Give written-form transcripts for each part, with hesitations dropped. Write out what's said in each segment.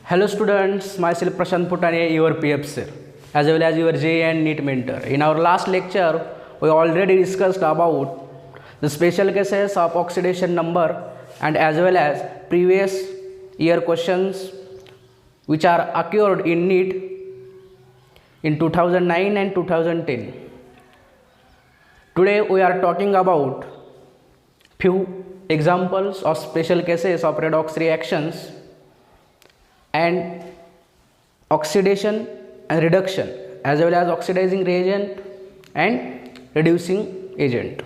Hello students, myself Prashant Putane, your PF sir, as well as your JE and NEET mentor. In our last lecture, we already discussed about the special cases of oxidation number and as well as previous year questions which are occurred in NEET in 2009 and 2010. Today we are talking about few examples of special cases of redox reactions and oxidation and reduction as well as oxidizing reagent and reducing agent.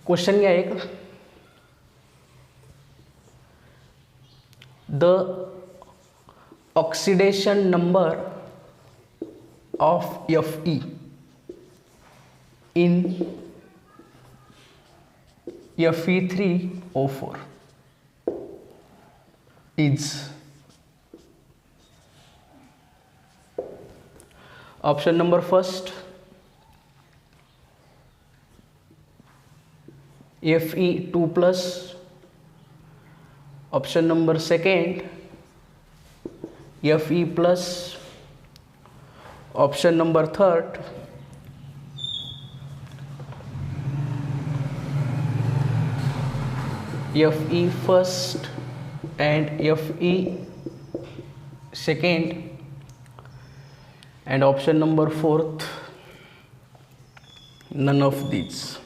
Question क्या है एक, the oxidation number of Fe in Fe3O4 is option number first Fe2 plus, option number second Fe plus, option number third Fe first and Fe second, and option number fourth none of these.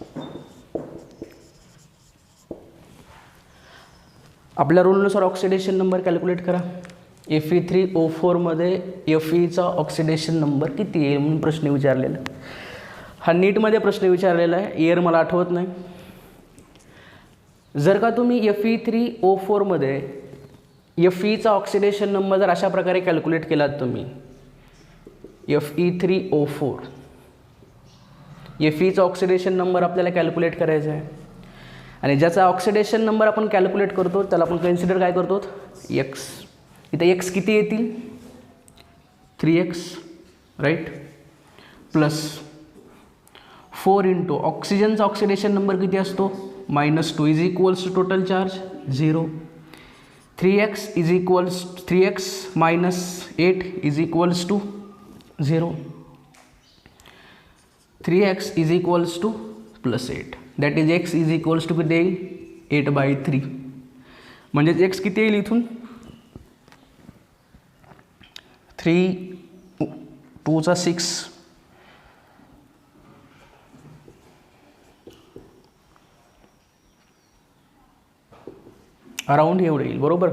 आपल्या रूलनुसार oxidation number calculate करा. Fe3O4 मध्ये Feचा oxidation number किती येईल म्हणून प्रश्न विचारलेला. हा नीटमध्ये प्रश्न विचारलेला आहे, इयर मला आठवत नाही. जर का तुम्ही Fe3O4 मध्ये Feचा ऑक्सिडेशन नंबर जर अशा प्रकारे कॅल्क्युलेट केलात तुम्ही, Fe3O4 Feचा ऑक्सिडेशन नंबर आपल्याला कॅल्क्युलेट करायचा आहे आणि ज्याचा ऑक्सिडेशन नंबर आपण कॅल्क्युलेट करतो त्याला आपण कन्सिडर काय करतो, x. इथे x किती येतील, 3x राईट, प्लस 4 इंटू ऑक्सिजनचा ऑक्सिडेशन नंबर किती असतो, -2 is equals to total charge 0. 3x is equals 3x minus 8 is equals to 0. 3x is equals to plus 8, that is x is equals to किती येईल, 8/3. म्हणजेच x किती येईल इथून, 3 2 चा 6 अराउंड एवढं येईल बरोबर,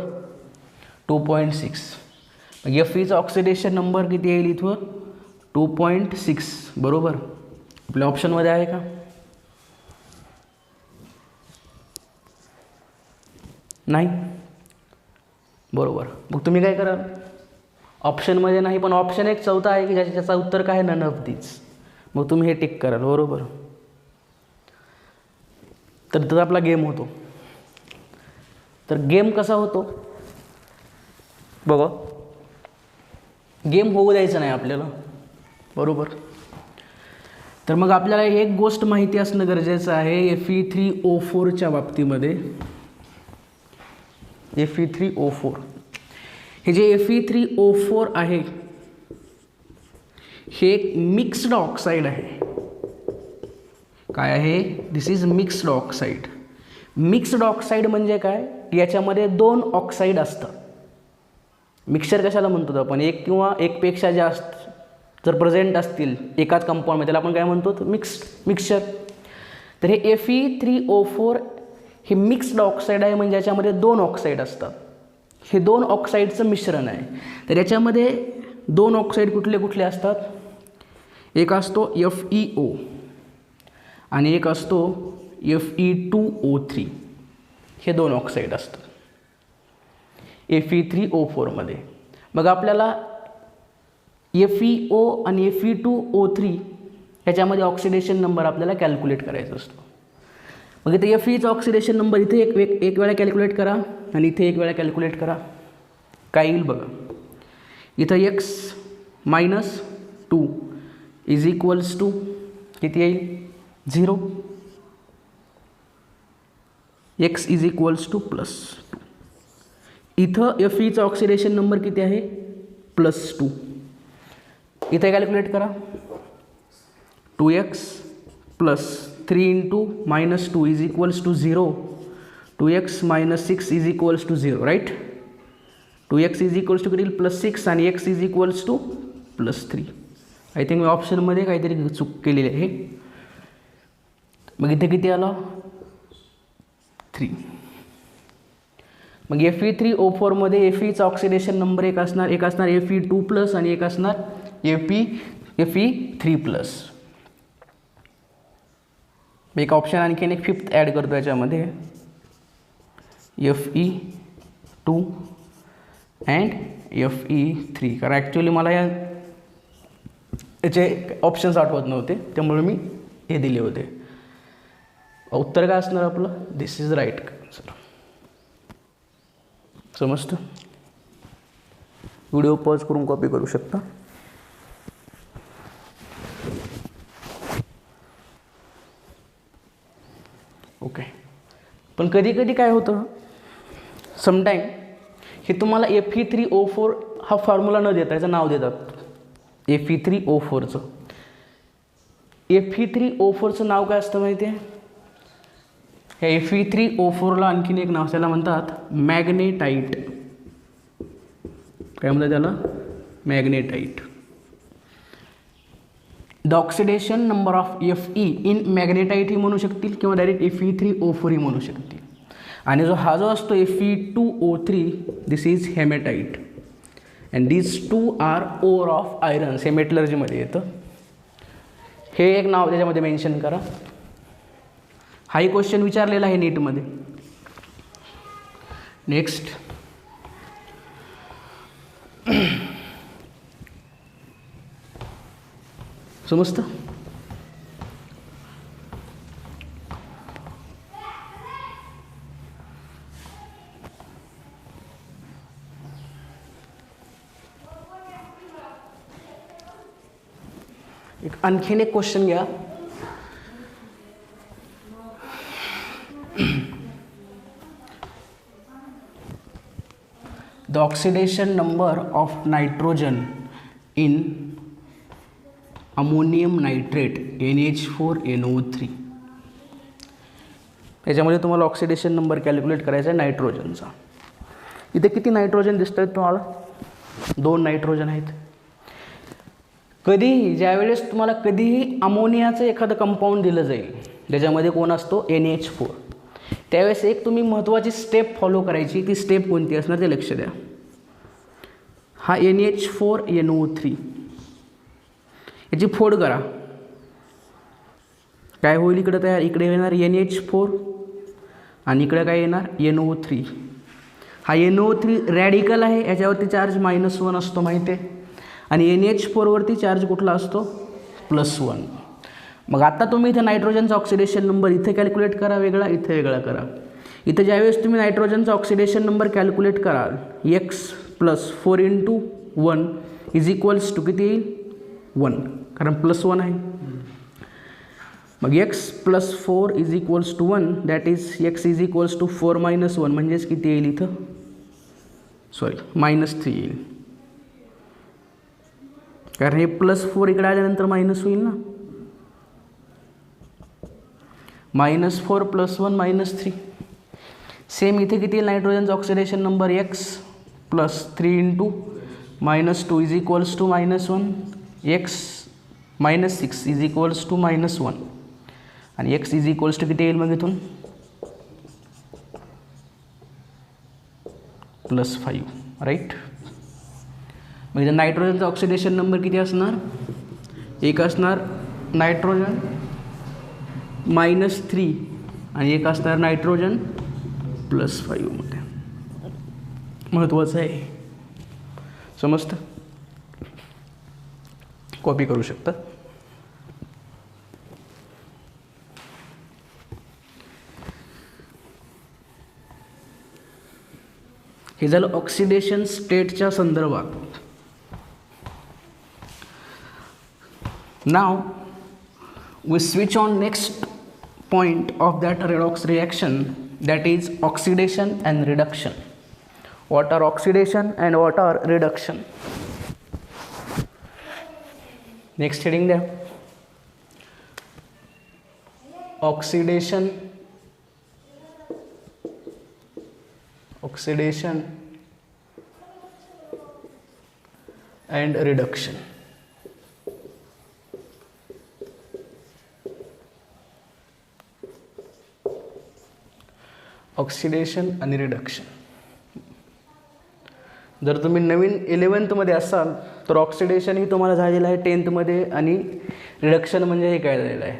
2.6. Feचा ऑक्सिडेशन नंबर किती येईल इथून, 2.6 बरोबर. आपल्या ऑप्शनमध्ये आहे का, नाही बरोबर. मग तुम्ही काय कराल, ऑप्शनमध्ये नाही पण ऑप्शन एक चौथा आहे की ज्याचं उत्तर काय, नन ऑफ दीज. मग तुम्ही हे टिक कराल बरोबर. तर आपला गेम होतो. तर गेम कसा होतो बघा, गेम होऊ द्यायचं नाही आपल्याला बरोबर. तर मग आपल्याला एक गोष्ट माहिती असणं गरजेचं आहे Fe3O4च्या बाबतीमध्ये. Fe3O4 हे जे Fe3O4 आहे हे एक मिक्स्ड ऑक्साईड आहे. काय आहे, this is mixed oxide. Mixed oxide म्हणजे काय, याच्यामध्ये 2 ऑक्साईड असतात. मिक्सचर कशाला म्हणतो आपण, एक किंवा एकपेक्षा जास्त जर प्रेझेंट असतील एकाच कंपाऊंडमध्ये त्याला आपण काय म्हणतो, मिक्सचर. तर हे Fe3O4 हे मिक्स्ड ऑक्साईड आहे, म्हणजे याच्यामध्ये 2 ऑक्साईड असतात. हे 2 ऑक्साईडचं मिश्रण आहे. तर याच्यामध्ये 2 ऑक्साईड कुठले कुठले असतात, एक असतो FeO आणि एक असतो Fe2O3. हे 2 ऑक्साईड असतात Fe3O4 मध्ये. मग आपल्याला FeO आणि Fe2O3 ह्याच्यामध्ये ऑक्सिडेशन नंबर आपल्याला कॅल्क्युलेट करायचा असतो. मग इथे Feचा ऑक्सिडेशन नंबर इथे एक वेळा कॅल्क्युलेट करा आणि इथे एक वेळा कॅल्क्युलेट करा. काय येईल बघा, इथं x -2 इज इक्वल्स टू किती येईल, 0. X is equals to +2. इथं Fe ऑक्सिडेशन नंबर किती आहे +2. इथे कॅल्क्युलेट करा 2x + 3 × -2 is equals to 0. 2x - 6 is equals to 0 right. 2x is equals to किती +6 आणि x is equals to +3. I think मी ऑप्शनमध्ये काहीतरी चूक केलेली आहे. मग इथे किती आलं 3. मग Fe3O4 मध्ये Feचा ऑक्सिडेशन नंबर एक असणार Fe2+ आणि एक असणार Fe3+. एक ऑप्शन आणखीन एक 5th ॲड करतो याच्यामध्ये Fe2 अँड Fe3. कारण ॲक्च्युली मला याचे ऑप्शन्स आठवत नव्हते त्यामुळे मी हे दिले होते. उत्तर काय असणार आपलं दिस इज राईट आन्सर. समजतं. व्हिडिओ पॉज करून कॉपी करू शकता. ओके. पण कधी कधी काय होतं समटाईम हे तुम्हाला Fe3O4 हा फॉर्म्युला न देता याचं नाव देतात Fe3O4चं. Fe3O4चं नाव काय असतं माहिती आहे. ह्या Fe3O4ला आणखीन एक नाव त्याला म्हणतात मॅग्नेटाईट. काय म्हणतात त्याला magnetite. The oxidation number of Fe in magnetite ही म्हणू शकतील किंवा डायरेक्ट Fe3O4 ही म्हणू शकतील. आणि हा जो असतो Fe2O3 this is hematite and this 2 are ore of irons. हे मेटलर्जीमध्ये येतं. हे एक नाव त्याच्यामध्ये मेन्शन करा. हाही क्वेश्चन विचारलेला आहे नीटमध्ये. नेक्स्ट समजतं. एक आणखीन एक क्वेश्चन घ्या. The oxidation number of nitrogen in ammonium nitrate NH4NO3. याच्यामध्ये तुम्हाला ऑक्सिडेशन नंबर कॅल्क्युलेट करायचा आहे नायट्रोजनचा. इथे किती नायट्रोजन दिसत आहेत तुम्हाला 2 नायट्रोजन आहेत. कधीही ज्यावेळेस तुम्हाला कधीही अमोनियाचं एखादं कंपाऊंड दिलं जाईल ज्याच्यामध्ये कोण असतो NH4 त्यावेळेस एक तुम्ही महत्त्वाची स्टेप फॉलो करायची. ती स्टेप कोणती असणार ते लक्ष द्या. हा NH4NO3 याची फोड करा. काय होईल इकडे तयार. इकडे येणार NH4 आणि इकडे काय येणार NO3. हा NO3 रॅडिकल आहे याच्यावरती चार्ज -1 असतो माहिती आहे आणि NH4 वरती चार्ज कुठला असतो +1. मग आता तुम्ही इथे नायट्रोजनचा ऑक्सिडेशन नंबर इथे कॅल्क्युलेट करा वेगळा इथे वेगळा करा. इथे ज्यावेळेस तुम्ही नायट्रोजनचा ऑक्सिडेशन नंबर कॅल्क्युलेट कराल x + 4 × 1 इज इक्वल्स टू किती येईल 1 कारण +1 आहे. मग x + 4 is equals to 1 that is x is equals to 4 - 1 म्हणजेच किती येईल इथं -3 येईल. कारण हे +4 इकडे आल्यानंतर मायनस होईल ना. -4 + 1 -3. सेम इथे किती येईल नायट्रोजनचा oxidation number x + 3 × -2 is equals to -1 x -6 is equals to -1 आणि x इज इक्वल्स टू किती येईल मग इथून +5 राईट. मग इथं नायट्रोजनचा ऑक्सिडेशन नंबर किती असणार एक असणार नायट्रोजन -3 आणि एक असणार नायट्रोजन +5 मध्ये. महत्त्वाचं आहे समजतं. कॉपी करू शकता. हे झालं ऑक्सिडेशन स्टेटच्या संदर्भात. नाव we switch on next point of that redox reaction that is oxidation and reduction. What are oxidation and what are reduction? Next heading there, oxidation and reduction. Oxidation आणि रिडक्शन. जर तुम्ही नवीन 11th असाल तर oxidation ही तुम्हाला झालेलं आहे 10th आणि reduction म्हणजे हे काय झालेलं आहे,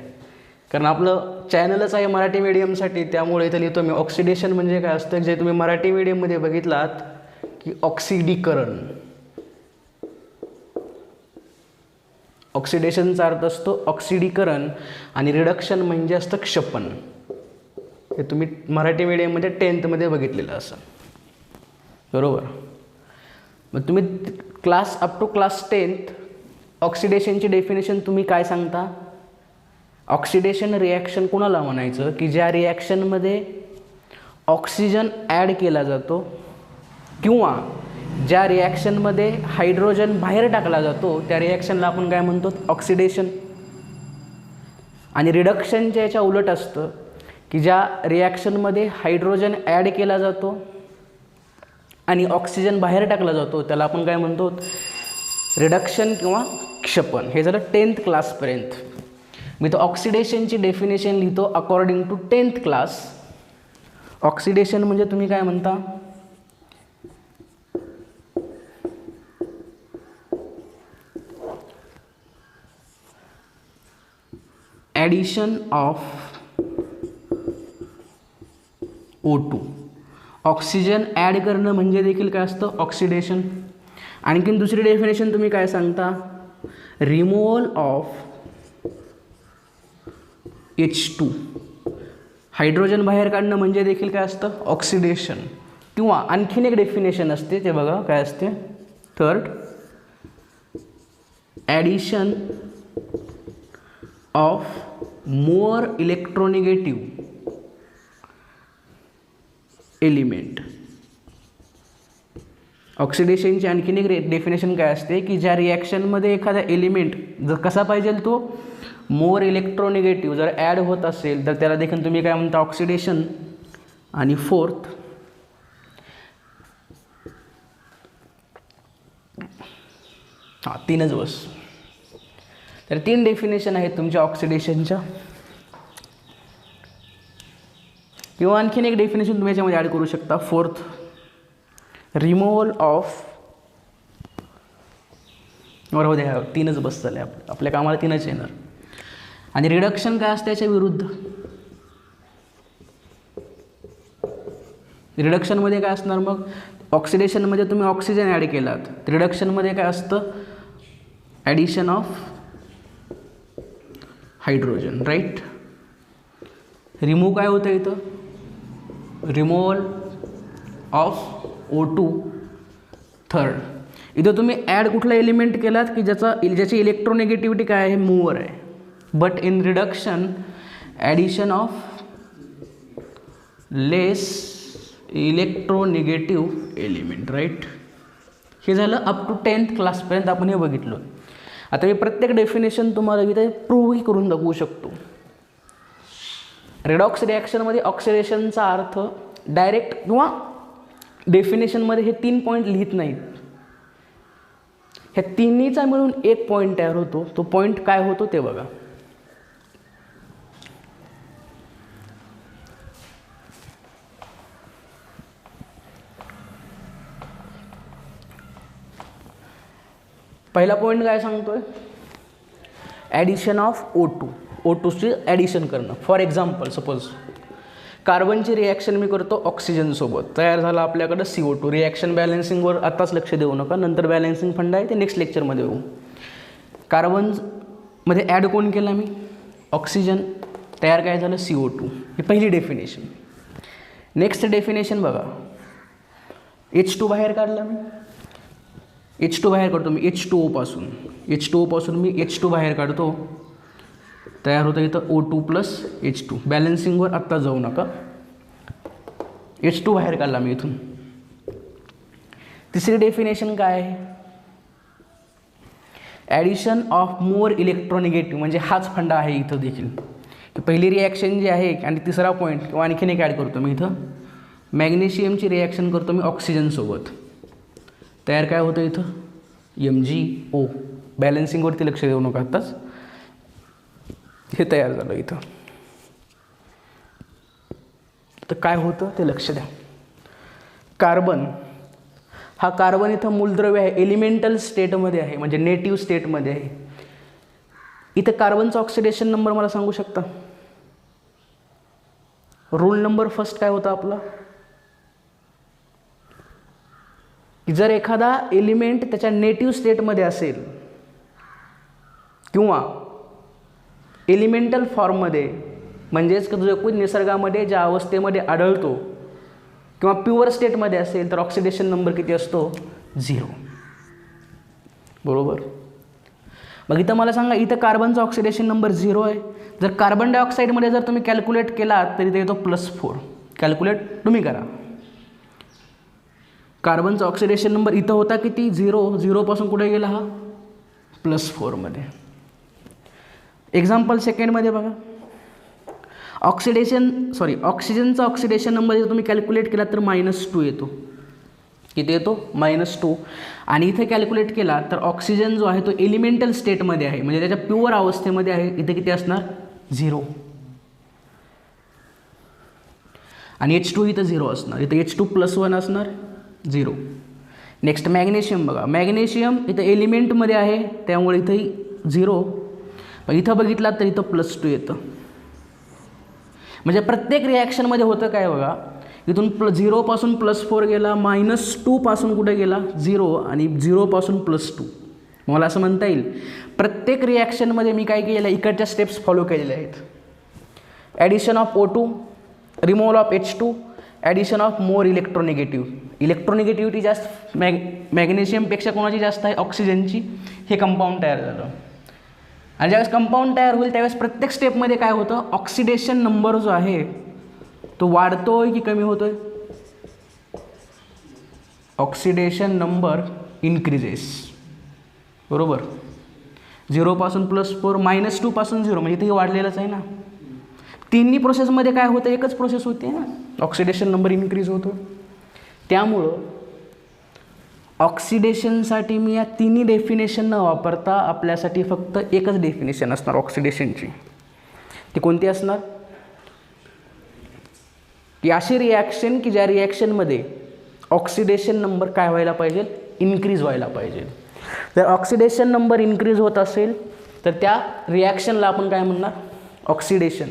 कारण आपलं चॅनलच आहे मराठी मीडियमसाठी, त्यामुळे इथं लिहितो मी. ऑक्सिडेशन म्हणजे काय असतं, जे तुम्ही मराठी मीडियममध्ये बघितलात की ऑक्सिडीकरण. ऑक्सिडेशनचा अर्थ असतो ऑक्सिडीकरण आणि रिडक्शन म्हणजे असतं क्षपन. हे तुम्ही मराठी मीडियममध्ये 10th बघितलेलं असं, बरोबर. मग तुम्ही class up to class 10th ऑक्सिडेशनची डेफिनेशन तुम्ही काय सांगता? ऑक्सिडेशन रिॲक्शन कोणाला म्हणायचं की ज्या रिॲक्शनमध्ये ऑक्सिजन ॲड केला जातो किंवा ज्या रिॲक्शनमध्ये हायड्रोजन बाहेर टाकला जातो त्या रिॲक्शनला आपण काय म्हणतो? ऑक्सिडेशन. आणि रिडक्शनच्या याच्या उलट असतं की ज्या रिॲक्शनमध्ये हायड्रोजन ॲड केला जातो आणि ऑक्सिजन बाहेर टाकला जातो त्याला आपण काय म्हणतो? रिडक्शन किंवा क्षपन. हे झालं 10th क्लासपर्यंत. मी तर ऑक्सिडेशनची डेफिनेशन लिहितो according to 10th class. Oxidation म्हणजे तुम्ही काय म्हणता? Addition of O2. Oxygen add करणं म्हणजे देखील काय असतं? ऑक्सिडेशन. आणखीन दुसरी डेफिनेशन तुम्ही काय सांगता? Removal of H2. हायड्रोजन बाहेर काढणं म्हणजे देखील काय असतं? ऑक्सिडेशन. किंवा आणखीन एक डेफिनेशन असते, ते बघा काय असते, third, addition of more electronegative element. ऑक्सिडेशनची आणखीन एक डेफिनेशन काय असते की ज्या रिॲक्शनमध्ये एखादा एलिमेंट जर कसा पाहिजे तो मोर इलेक्ट्रोनिगेटिव्ह जर ॲड होत असेल तर त्याला देखील तुम्ही काय म्हणता? ऑक्सिडेशन. आणि फोर्थ, तीनच बस. तर 3 डेफिनेशन आहेत तुमच्या ऑक्सिडेशनच्या. किंवा आणखीन एक डेफिनेशन तुम्ही याच्यामध्ये ॲड करू शकता, फोर्थ, रिमूव्हल ऑफ. बरोबर द्या, 3च बस झाले आपल्या कामाला 3च येणार. आणि रिडक्शन काय असतं याच्या विरुद्ध? रिडक्शनमध्ये काय असणार मग? ऑक्सिडेशनमध्ये तुम्ही ऑक्सिजन ॲड केलात, रिडक्शनमध्ये काय असतं? Addition of hydrogen, right. Remove काय होतं इथं? Removal of O2. थर्ड, इथं तुम्ही ॲड कुठला एलिमेंट केलात की ज्याची इलेक्ट्रोनेगेटिव्हिटी काय आहे? मूवर आहे. But in reduction addition of less electronegative element, right. हे झालं अप टू 10th क्लासपर्यंत आपण हे बघितलं. आता मी प्रत्येक डेफिनेशन तुम्हाला इथे प्रूव्हही करून दाखवू शकतो. रेडॉक्स रिॲक्शनमध्ये ऑक्सिडेशनचा अर्थ डायरेक्ट किंवा डेफिनेशनमध्ये हे 3 पॉईंट लिहित नाहीत. ह्या तिन्हीचा मिळून एक पॉईंट तयार होतो. तो पॉईंट काय होतो ते बघा. पहिला पॉईंट काय सांगतोय? ॲडिशन ऑफ O2ची ॲडिशन करणं. फॉर एक्झाम्पल, सपोज कार्बनची रिॲक्शन मी करतो ऑक्सिजनसोबत, तयार झाला आपल्याकडं CO2. रिॲक्शन बॅलन्सिंगवर आत्ताच लक्ष देऊ नका, नंतर बॅलन्सिंग फंड आहे ते नेक्स्ट लेक्चरमध्ये होऊ. कार्बनमध्ये ॲड कोण केला मी? ऑक्सिजन. तयार काय झालं? CO2. ही पहिली डेफिनेशन. नेक्स्ट डेफिनेशन बघा, H2 बाहेर काढला मी. H2 बाहेर काढतो मी H2O पासून मी H2 बाहेर काढतो. तयार होतं इथं O2 + H2. बॅलन्सिंगवर आत्ता जाऊ नका. H2 बाहेर काढला मी इथून. तिसरी डेफिनेशन काय आहे? ॲडिशन ऑफ मोर इलेक्ट्रोनिगेटिव्ह, म्हणजे हाच फंडा आहे इथं देखील की पहिली रिॲक्शन जी आहे आणि तिसरा पॉईंट किंवा आणखीन एक ॲड करतो मी इथं, मॅग्नेशियमची रिॲक्शन करतो मी ऑक्सिजनसोबत, तयार काय होतं इथं MgO. बॅलन्सिंगवरती लक्ष देऊ नका आत्ताच, हे तयार झालं इथं. तर काय होतं ते लक्ष द्या. कार्बन, हा कार्बन इथं मूलद्रव्य आहे, एलिमेंटल स्टेटमध्ये आहे, म्हणजे नेटिव्ह स्टेटमध्ये आहे. इथं कार्बनचा ऑक्सिडेशन नंबर मला सांगू शकता? रूल नंबर फर्स्ट काय होता आपला, की जर एखादा एलिमेंट त्याच्या नेटिव्ह स्टेटमध्ये असेल किंवा एलिमेंटल फॉर्ममध्ये, म्हणजेच जो कोणी निसर्गामध्ये ज्या अवस्थेमध्ये आढळतो किंवा प्युअर स्टेटमध्ये असेल, तर ऑक्सिडेशन नंबर किती असतो? 0. बरोबर. मग इथं मला सांगा, इथं कार्बनचा ऑक्सिडेशन नंबर 0 आहे. जर कार्बन डायऑक्साईडमध्ये जर तुम्ही कॅल्क्युलेट केलात तर इथे येतो +4. कॅल्क्युलेट तुम्ही करा. कार्बनचा ऑक्सिडेशन नंबर इथं होता किती? 0 पासून कुठे गेला हा? +4मध्ये. एक्झाम्पल सेकंडमध्ये बघा, ऑक्सिजनचा ऑक्सिडेशन नंबर जर तुम्ही कॅल्क्युलेट केला तर -2 येतो. किती येतो? -2. आणि इथे कॅल्क्युलेट केला तर ऑक्सिजन जो आहे तो एलिमेंटल स्टेटमध्ये आहे, म्हणजे त्याच्या प्युअर अवस्थेमध्ये आहे, इथे किती असणार? 0. आणि H2 इथं 0 असणार, इथं H2 +1 असणार, 0. नेक्स्ट मॅग्नेशियम बघा, मॅग्नेशियम इथं एलिमेंटमध्ये आहे त्यामुळे इथंही 0. पण इथं बघितलात तर इथं +2 येतं. म्हणजे प्रत्येक रिॲक्शनमध्ये होतं काय बघा, इथून 0 पासून +4 गेला, -2 पासून कुठे गेला? 0, आणि 0 पासून +2. मला असं म्हणता येईल प्रत्येक रिॲक्शनमध्ये मी काय केलेलं आहे, इकडच्या स्टेप्स फॉलो केलेल्या आहेत. Addition of O2, removal of H2, addition of more electronegative. Electronegativity जास्त मॅग्नेशियमपेक्षा कोणाची जास्त आहे? ऑक्सिजनची. हे कंपाऊंड तयार झालं. आणि ज्यावेळेस कंपाऊंड तयार होईल त्यावेळेस प्रत्येक स्टेपमध्ये काय होतं, ऑक्सिडेशन नंबर जो आहे तो वाढतोय की कमी होतोय? Oxidation number increases. बरोबर. 0 पासून +4, -2 पासून 0, म्हणजे इथेही वाढलेलंच आहे ना. तिन्ही प्रोसेसमध्ये काय होतं? एकच प्रोसेस होते ना, ऑक्सिडेशन नंबर इन्क्रीज होतो. त्यामुळं ऑक्सिडेशनसाठी मी या तिन्ही डेफिनेशन न वापरता आपल्यासाठी फक्त एकच डेफिनेशन असणार ऑक्सिडेशनची. ती कोणती असणार? की अशी रिॲक्शन की ज्या रिॲक्शनमध्ये ऑक्सिडेशन नंबर काय व्हायला पाहिजे? इन्क्रीज व्हायला पाहिजे. जर ऑक्सिडेशन नंबर इन्क्रीज होत असेल तर त्या रिॲक्शनला आपण काय म्हणणार? ऑक्सिडेशन.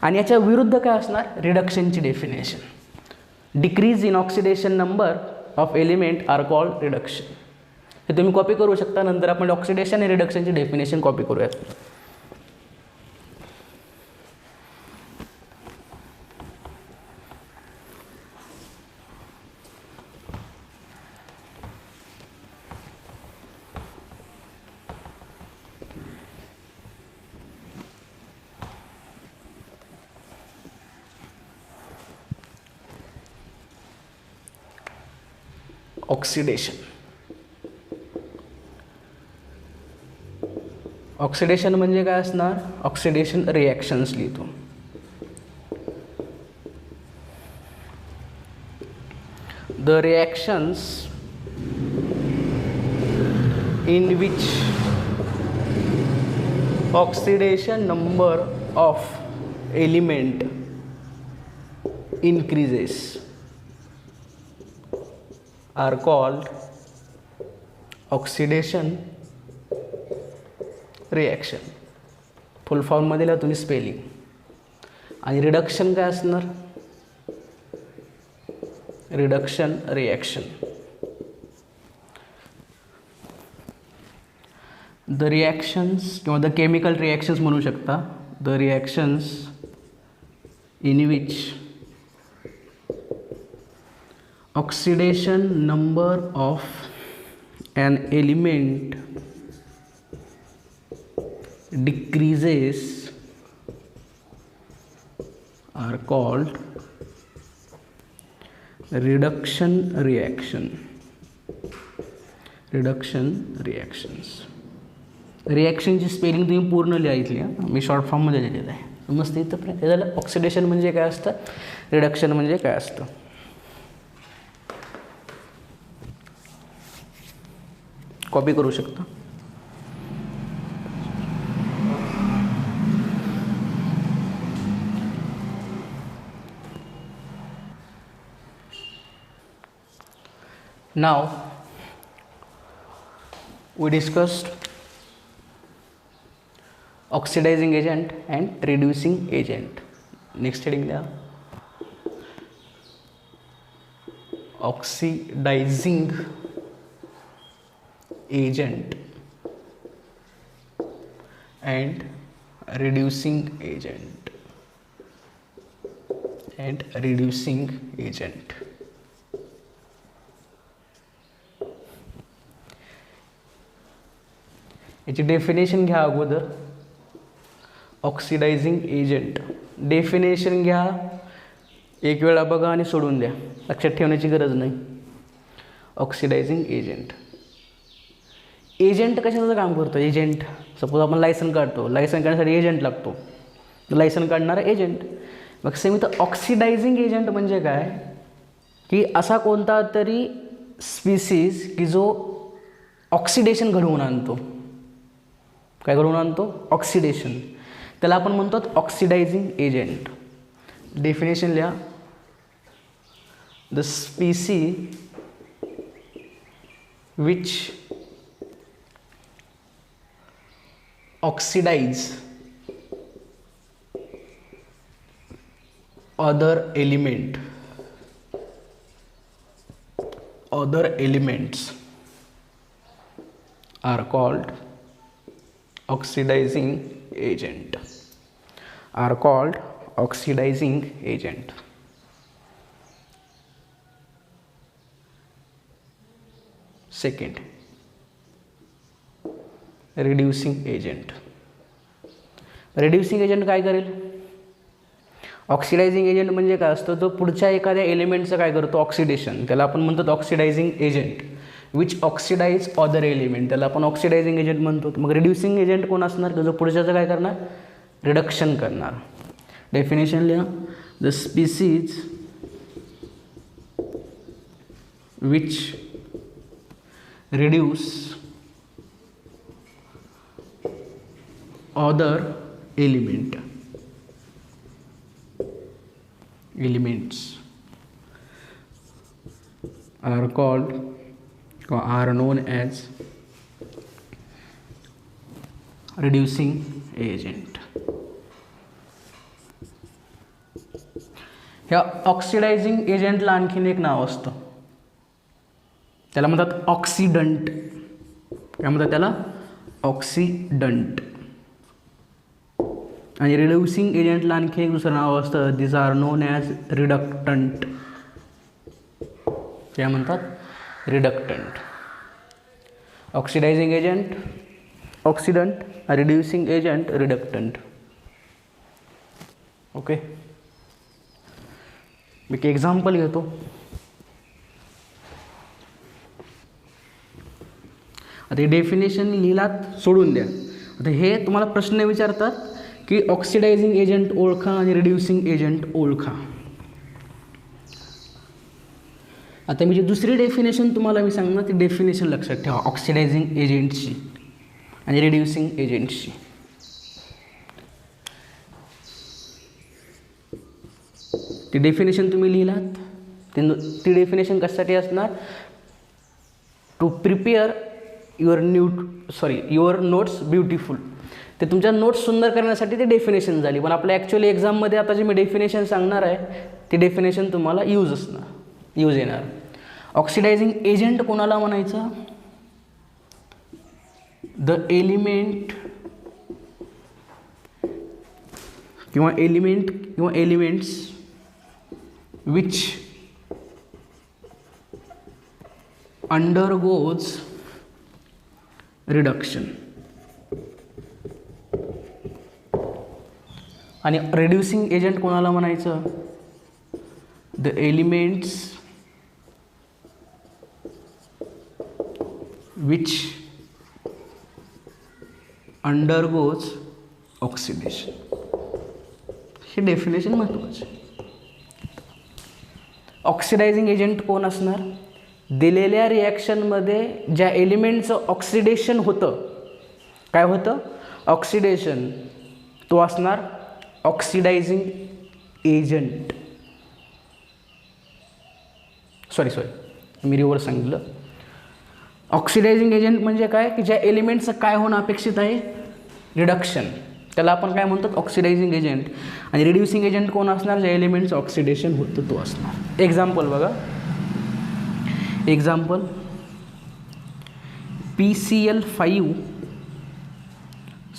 आणि याच्या विरुद्ध काय असणार? रिडक्शनची definition. Decrease in oxidation number of element are called reduction. हे तुम्ही कॉपी करू शकता. नंतर आपण ऑक्सिडेशन आणि रिडक्शनची डेफिनेशन कॉपी करूयात. ऑक्सिडेशन. ऑक्सिडेशन म्हणजे काय असणार? ऑक्सिडेशन रिॲक्शन्स लिहितो. The reactions in which oxidation number of element increases are called oxidation reaction. Full फॉर्ममध्ये लिहा तुम्ही स्पेलिंग. आणि रिडक्शन काय असणार? Reduction reaction. द रिॲक्शन्स किंवा द केमिकल रिॲक्शन्स म्हणू शकता. The reactions in which oxidation number of an element decreases are called reduction reaction. Reduction reactions. रिॲक्शनची स्पेलिंग तुम्ही पूर्ण लिहायची आहे, मी शॉर्ट फॉर्ममध्ये लिहिलेलं आहे. समजते इथंपर्यंत. हे झालं ऑक्सिडेशन म्हणजे काय असतं, रिडक्शन म्हणजे काय असतं. कॉपी करू शकता. नाव we discussed oxidizing agent and reducing agent. Next heading लिहा, oxidizing agent and reducing agent and reducing agent. याची डेफिनेशन घ्या अगोदर. ऑक्सिडायझिंग एजंट डेफिनेशन घ्या, एक वेळा बघा आणि सोडून द्या, लक्षात ठेवण्याची गरज नाही. Oxidizing agent. एजंट कशाचं काम करतो. एजंट सपोज आपण लायसन काढतो, लायसन काढण्यासाठी एजंट लागतो, लायसन काढणारा एजंट. मग सेम इथं ऑक्सिडायझिंग एजंट म्हणजे काय की असा कोणता तरी स्पीसीज की जो ऑक्सिडेशन घडवून आणतो. काय घडवून आणतो, ऑक्सिडेशन. त्याला आपण म्हणतो ऑक्सिडायझिंग एजंट. डेफिनेशन लिहा, the स्पीसी which oxidise other elements are called oxidizing agent. Are called oxidizing agent. Second, reducing agent. reducing agent काय करेल. ऑक्सिडायझिंग एजंट म्हणजे काय असतं, तो पुढच्या एखाद्या एलिमेंटचं काय करतो, ऑक्सिडेशन. त्याला आपण म्हणतो oxidizing agent. Which oxidise other element, त्याला आपण ऑक्सिडायझिंग एजंट म्हणतो. मग रिड्युसिंग एजंट कोण असणार, जो पुढच्याचं काय करणार, रिडक्शन करणार. डेफिनेशन लिहा, the species which reduce other elements are called or are known as reducing agent. ह्या ऑक्सिडायझिंग एजंटला आणखीन एक नाव असतं, त्याला म्हणतात ऑक्सिडंट. काय म्हणतात त्याला, ऑक्सिडंट. आणि रिड्युसिंग एजंटला आणखी एक दुसरं नाव असतं, this are known as reductant. काय म्हणतात, reductant. Oxidising agent oxidant, reducing agent reductant. Okay, मी एक एक्झाम्पल घेतो. आता हे डेफिनेशन लिहिलात, सोडून द्या. आता हे तुम्हाला प्रश्न विचारतात की ऑक्सिडायझिंग एजंट ओळखा आणि रिड्युसिंग एजंट ओळखा. आता मी जी दुसरी डेफिनेशन तुम्हाला मी सांगणार, ती डेफिनेशन लक्षात ठेवा ऑक्सिडायझिंग एजंटची आणि रिड्युसिंग एजंटची. ती डेफिनेशन तुम्ही लिहिलात, ती डेफिनेशन कशासाठी असणार, to prepare your notes beautiful. ते तुमच्या नोट्स सुंदर करण्यासाठी ती डेफिनेशन झाली. पण आपल्या ॲक्च्युअली एक्झाममध्ये आता जे मी डेफिनेशन सांगणार आहे, ती डेफिनेशन तुम्हाला यूज येणार. ऑक्सिडायझिंग एजंट कोणाला म्हणायचं, द एलिमेंट किंवा एलिमेंट्स विच अंडरगोज रिडक्शन. आणि रिड्युसिंग एजंट कोणाला म्हणायचं, the elements which undergoes oxidation. हे डेफिनेशन महत्त्वाचे. ऑक्सिडायझिंग एजंट कोण असणार? दिलेल्या रिॲक्शनमध्ये ज्या एलिमेंटचं ऑक्सिडेशन होतं, काय होतं? ऑक्सिडेशन, तो असणार ऑक्सिडायझिंग एजंट. सॉरी मी रिव्हर्स सांगितलं. ऑक्सिडायझिंग एजंट म्हणजे काय? की ज्या एलिमेंटचं काय होणं अपेक्षित आहे? रिडक्शन. त्याला आपण काय म्हणतो? Oxidizing agent. आणि रिड्युसिंग एजंट कोण असणार? ज्या एलिमेंटचं ऑक्सिडेशन होतं तो असणार. एक्झाम्पल बघा. Example PCl5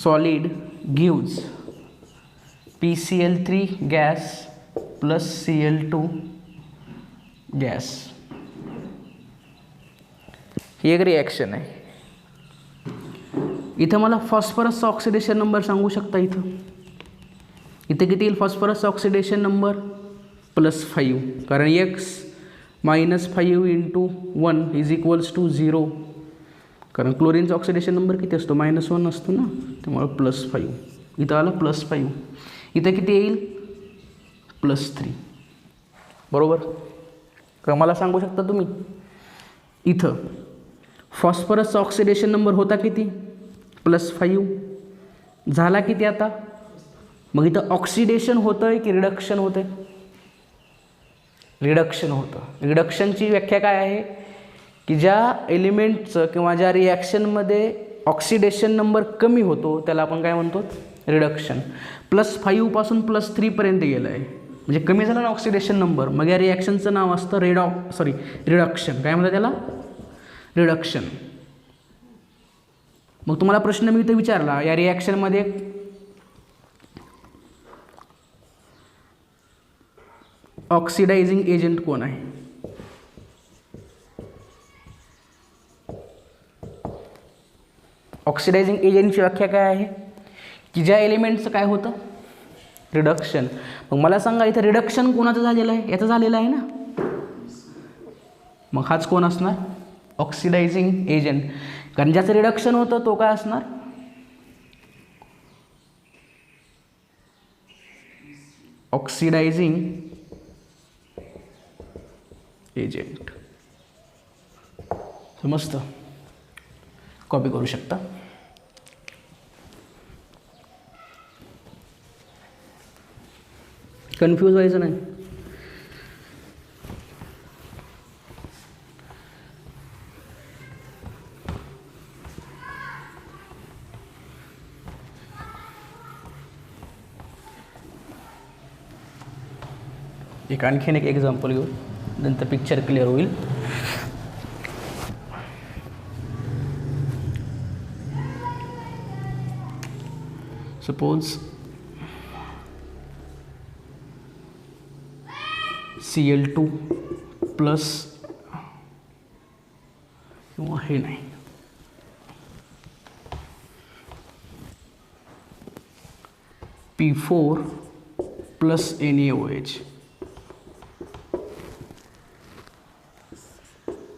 solid gives PCl3 gas plus Cl2 gas. ही एक रिॲक्शन आहे. इथं मला फॉस्फरसचा ऑक्सिडेशन नंबर सांगू शकता. इथं किती येईल फॉस्फरसचा ऑक्सिडेशन नंबर? +5, कारण x -5 × 1 = 0, कारण क्लोरीनचा ऑक्सिडेशन नंबर किती असतो? -1 असतो ना, त्यामुळे +5. इथं आलं +5. इथं किती येईल? +3. बरोबर. कारण मला सांगू शकता तुम्ही इथं फॉस्फरसचा ऑक्सिडेशन नंबर होता किती? +5. झाला किती आता? मग इथं ऑक्सिडेशन होतं आहे की रिडक्शन होतं आहे? रिडक्शन होतं. रिडक्शनची व्याख्या काय आहे? की ज्या एलिमेंटचं किंवा ज्या रिॲक्शनमध्ये ऑक्सिडेशन नंबर कमी होतो त्याला आपण काय म्हणतो? रिडक्शन. +5 पासून +3 पर्यंत गेलं आहे म्हणजे कमी झाला ना ऑक्सिडेशन नंबर. मग या रिॲक्शनचं नाव असतं रिडक्शन. काय म्हणतात त्याला? रिडक्शन. मग तुम्हाला प्रश्न मी इथं विचारला, या रिॲक्शनमध्ये ऑक्सिडायझिंग एजंट कोण आहे? ऑक्सिडायझिंग एजंटची व्याख्या काय आहे? की ज्या एलिमेंटचं काय होतं? रिडक्शन. मग मला सांगा इथं रिडक्शन कोणाचं झालेलं आहे? याचं झालेलं आहे ना. मग हाच कोण असणार? Oxidising agent. कारण ज्याचं रिडक्शन होतं तो काय असणार? Oxidising agent. समजतं? कॉपी करू शकता. कन्फ्यूज व्हायचं नाही. एक आणखीन एक एक्झाम्पल घेऊ, नंतर पिक्चर क्लिअर होईल. सपोज Cl2 प्लस किंवा हे नाही, P4 प्लस NaOH.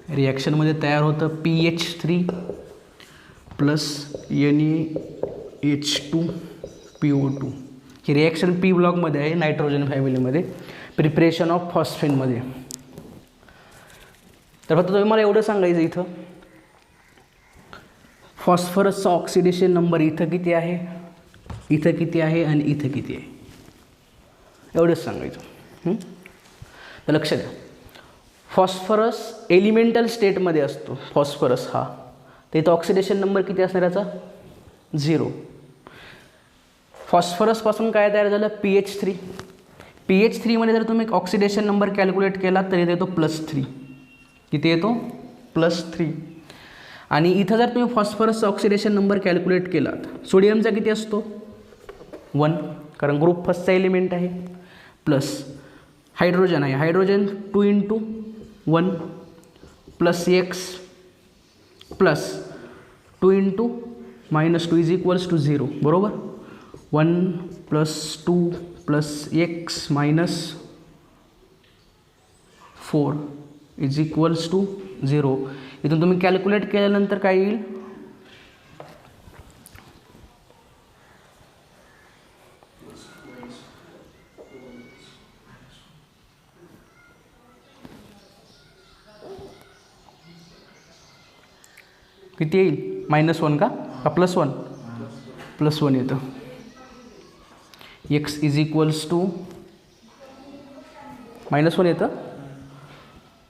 रिॲक्शनमध्ये तयार होतं PH3 प्लस NaH2PO2. ही रिॲक्शन P ब्लॉकमध्ये आहे, नायट्रोजन फॅमिलीमध्ये, प्रिपरेशन ऑफ फॉस्फेनमध्ये. तर फक्त तुम्ही मला एवढं सांगायचं इथं फॉस्फरसचा ऑक्सिडेशन नंबर इथं किती आहे, इथं किती आहे आणि इथं किती आहे, एवढंच सांगायचं. तर लक्ष द्या, फॉस्फरस एलिमेंटल स्टेटमध्ये असतो फॉस्फरस हा, तर इथं ऑक्सिडेशन नंबर किती असणार याचा? 0. फॉस्फरसपासून काय तयार झालं? PH3. PH3मध्ये जर तुम्ही ऑक्सिडेशन नंबर कॅल्क्युलेट केला तर इथे येतो +3. किती येतो? +3. आणि इथं जर तुम्ही फॉस्फरसचा ऑक्सिडेशन नंबर कॅल्क्युलेट केलात, सोडियमचा किती असतो? 1, कारण ग्रुप फर्स्टचा एलिमेंट आहे, प्लस हायड्रोजन आहे, हायड्रोजन 2 × 1 प्लस x प्लस 2 × -2 = 0. बरोबर. 1 + 2 + x - 4 = 0. इथून तुम्ही कॅल्क्युलेट केल्यानंतर काय येईल, किती येईल, -1 का +1, +1 येतं. x इज इक्वल्स टू -1 येतं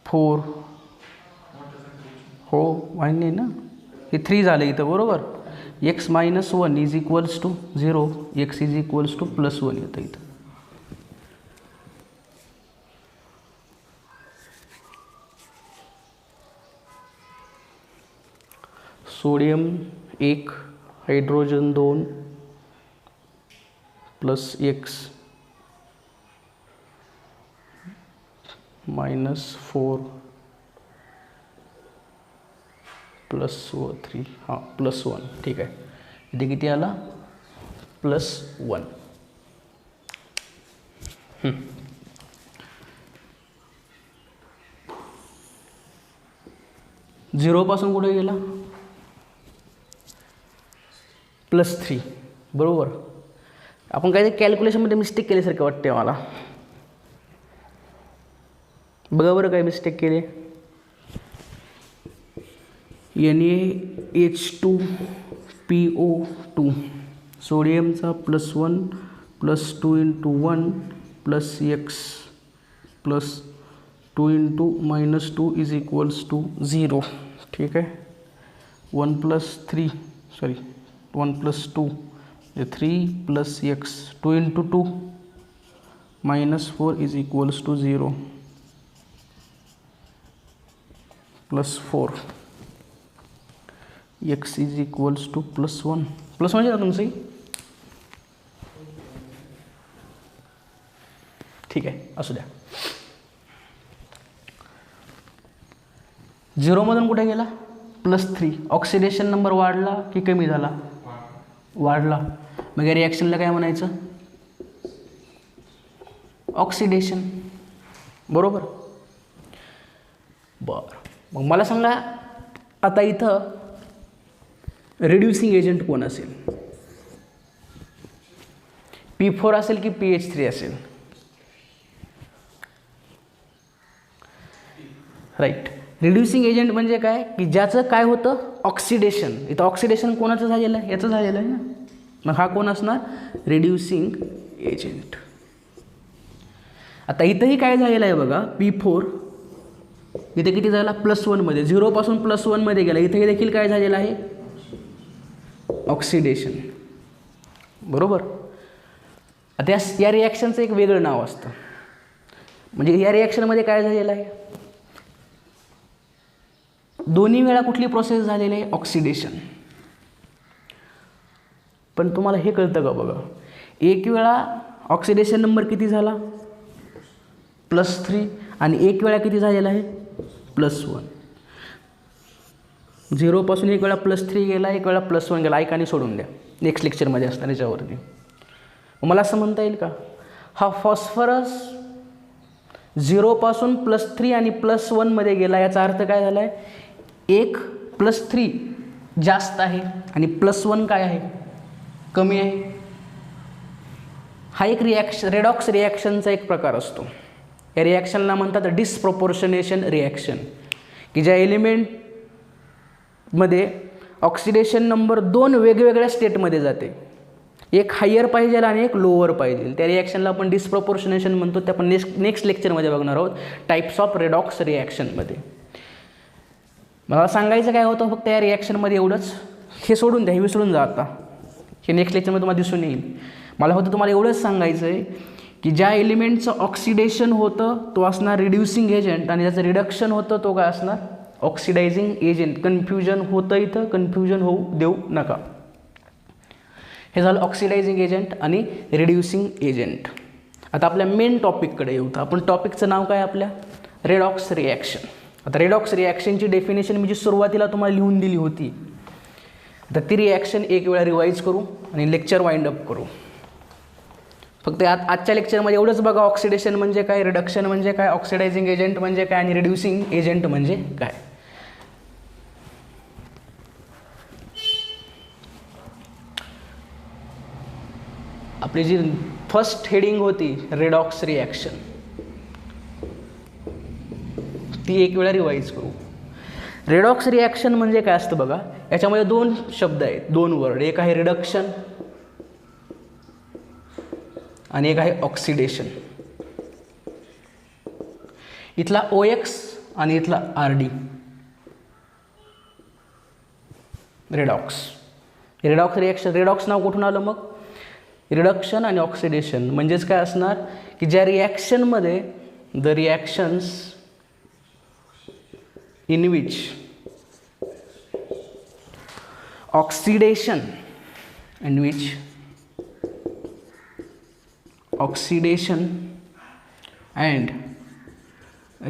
4, हो मान्य आहे ना, हे 3 झालं इथं बरोबर. x -1 is equals to 0, x is equals to +1 येतं इथं. सोडियम 1, हायड्रोजन 2 प्लस x -4 +3, हां +1, ठीक आहे. इथे किती आला, +1. 0 पासून कुठे गेला, +3 बरोबर. आपण काहीतरी कॅल्क्युलेशनमध्ये मिस्टेक केल्यासारखं वाटते मला. बघा बरं काय मिस्टेक केली. NaH2PO2 सोडियमचा +1 +2 × 1 +x +2 × -2 इज इक्वल्स टू 0. ठीक आहे. 1 + 3 sorry 1 + 2 3 + x 2 × 2 -4 is equals to 0 +4 x is equals to +1 plus म्हणजे ना तुमचं, ठीक आहे असू द्या. 0 मधून कुठे गेला, +3. ऑक्सिडेशन नंबर वाढला की कमी झाला, वाढला. मग या रिॲक्शनला काय म्हणायचं, ऑक्सिडेशन बरोबर. बरं मग मला सांगा आता इथं रिड्युसिंग एजंट कोण असेल, P4 असेल की PH3 असेल, राईट. रिड्युसिंग एजंट म्हणजे काय की ज्याचं काय होतं, ऑक्सिडेशन. इथं ऑक्सिडेशन कोणाचं झालेलं आहे, याचं झालेलं आहे ना. मग हा कोण असणार, रिड्युसिंग एजंट. आता इथंही काय झालेलं आहे बघा, P4 इथे किती झाला, +1 मध्ये, 0 पासून +1 मध्ये गेला. इथे देखील काय झालेलं आहे, ऑक्सिडेशन बरोबर. आता या रिॲक्शनचं एक वेगळं नाव असतं. म्हणजे या रिॲक्शनमध्ये काय झालेलं आहे, दोन्ही वेळा कुठली प्रोसेस झालेली आहे, ऑक्सिडेशन. पण तुम्हाला हे कळतं का बघा, एक वेळा ऑक्सिडेशन नंबर किती झाला, +3, आणि एक वेळा किती झालेला आहे, +1. 0 पासून एक वेळा +3 गेला, एक वेळा +1 गेला. ऐकाने सोडून द्या, नेक्स्ट लेक्चरमध्ये असणार याच्यावरती. मला असं म्हणता येईल का, हा फॉस्फरस 0 पासून +3 आणि +1 मध्ये गेला, याचा अर्थ काय झाला आहे, एक +3 जास्त आहे आणि +1 काय आहे, कमी आहे. हा एक रेडॉक्स रिॲक्शनचा एक प्रकार असतो. या रिॲक्शनला म्हणतात डिस्प्रपोर्शनेशन रिॲक्शन, की ज्या एलिमेंटमध्ये ऑक्सिडेशन नंबर 2 वेगवेगळ्या स्टेटमध्ये जाते, एक हायर पाहिजे आणि एक लोअर पाहिजे. त्या रिॲक्शनला आपण डिस्प्रपोर्शनेशन म्हणतो. ते आपण नेक्स्ट लेक्चरमध्ये बघणार आहोत, टाईप्स ऑफ रेडॉक्स रिॲक्शनमध्ये. मला सांगायचं काय होतं फक्त या रिॲक्शनमध्ये एवढंच, हे सोडून द्या, हे विसरून जा आता, हे नेक्स्ट लेक्चरमध्ये तुम्हाला दिसून येईल. मला होतं तुम्हाला एवढंच सांगायचं आहे की ज्या एलिमेंटचं ऑक्सिडेशन होतं तो असणार रिड्युसिंग एजंट, आणि ज्याचं रिडक्शन होतं तो काय असणार, ऑक्सिडायझिंग एजंट. कन्फ्युजन होतं इथं, कन्फ्युजन होऊ देऊ नका. हे झालं ऑक्सिडायझिंग एजंट आणि रिड्युसिंग एजंट. आता आपल्या मेन टॉपिककडे येऊ. तर आपण टॉपिकचं नाव काय आपल्या, रेडॉक्स रिॲक्शन. आता रेडॉक्स रिॲक्शनची डेफिनेशन मी जी सुरुवातीला तुम्हाला लिहून दिली होती, तर ती रिॲक्शन एक वेळा रिवाईज करू आणि लेक्चर वाइंड अप करू. फक्त आजच्या लेक्चरमध्ये एवढंच बघा, ऑक्सिडेशन म्हणजे काय, रिडक्शन म्हणजे काय, ऑक्सिडायझिंग एजंट म्हणजे काय, आणि रिड्युसिंग एजंट म्हणजे काय. आपली जी फर्स्ट हेडिंग होती रेडॉक्स रिॲक्शन, ती एक वेळा रिवाईज करू. रेडॉक्स रिॲक्शन म्हणजे काय असतं बघा, याच्यामध्ये दोन शब्द आहेत, दोन वर्ड. एक आहे रिडक्शन आणि एक आहे ऑक्सिडेशन. इथला OX आणि इथला RD, redox. Redox reaction, redox नाव कुठून आलं मग? रिडक्शन आणि ऑक्सिडेशन म्हणजेच काय असणार की ज्या रिॲक्शनमध्ये the reactions in which oxidation and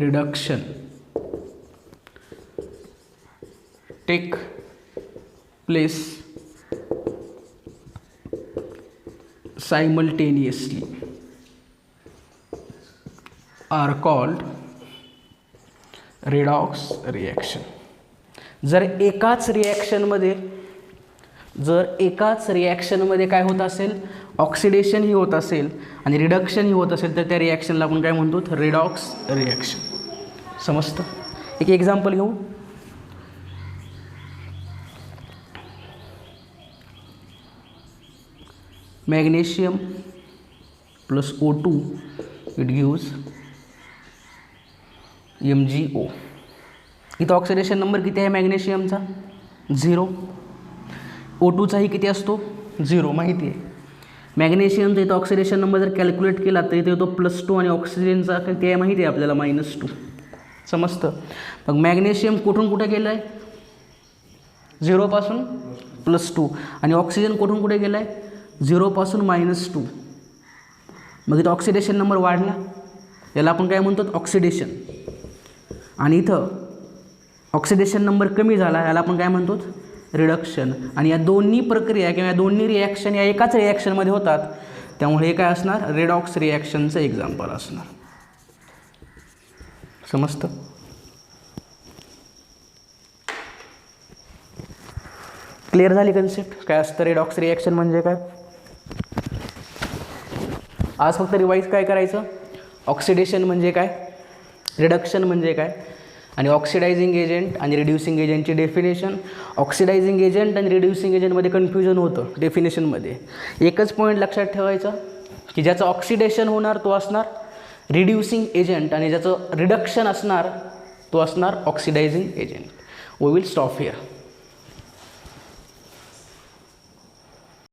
reduction take place simultaneously are called redox reaction. जर एकाच रिॲक्शनमध्ये काय होत असेल, ऑक्सिडेशन ही होत असेल आणि रिडक्शन ही होत असेल, तर त्या रिॲक्शनला आपण काय म्हणतो, रेडॉक्स रिॲक्शन. समजतं? एक एक्झाम्पल घेऊ. Magnesium plus O2 it gives MgO. इथं ऑक्सिडेशन नंबर किती आहे मॅग्नेशियमचा? 0. O2चाही किती असतो? 0 माहिती आहे. मॅग्नेशियमचा इथं ऑक्सिडेशन नंबर जर कॅल्क्युलेट केला तर इथे येतो +2 आणि ऑक्सिजनचा किती आहे माहिती आहे आपल्याला, -2. समजतं? मग मॅग्नेशियम कुठून कुठे गेलं आहे? 0 पासून +2 आणि ऑक्सिजन कुठून कुठे गेलं आहे? 0 पासून -2. मग इथं ऑक्सिडेशन नंबर वाढला, याला आपण काय म्हणतो, ऑक्सिडेशन. आणि इथं ऑक्सिडेशन नंबर कमी झाला, याला आपण काय म्हणतो, रिडक्शन. आणि या दोन्ही प्रक्रिया किंवा या दोन्ही रिॲक्शन या एकाच रिॲक्शनमध्ये होतात, त्यामुळे हे काय असणार, रेडॉक्स रिॲक्शनचं एक्झाम्पल असणार. समजतं? क्लिअर झाली कन्सेप्ट? काय असतं रेडॉक्स रिॲक्शन म्हणजे काय? आज फक्त रिवाईज काय करायचं, ऑक्सिडेशन म्हणजे काय, रिडक्शन म्हणजे काय, आणि ऑक्सिडायझिंग एजंट आणि रिड्युसिंग एजंटची डेफिनेशन. ऑक्सिडायझिंग एजंट आणि रिड्युसिंग एजंटमध्ये कन्फ्युजन होतं डेफिनेशनमध्ये. एकच पॉईंट लक्षात ठेवायचं की ज्याचं ऑक्सिडेशन होणार तो असणार रिड्युसिंग एजंट आणि ज्याचं रिडक्शन असणार तो असणार oxidising agent. We will stop here.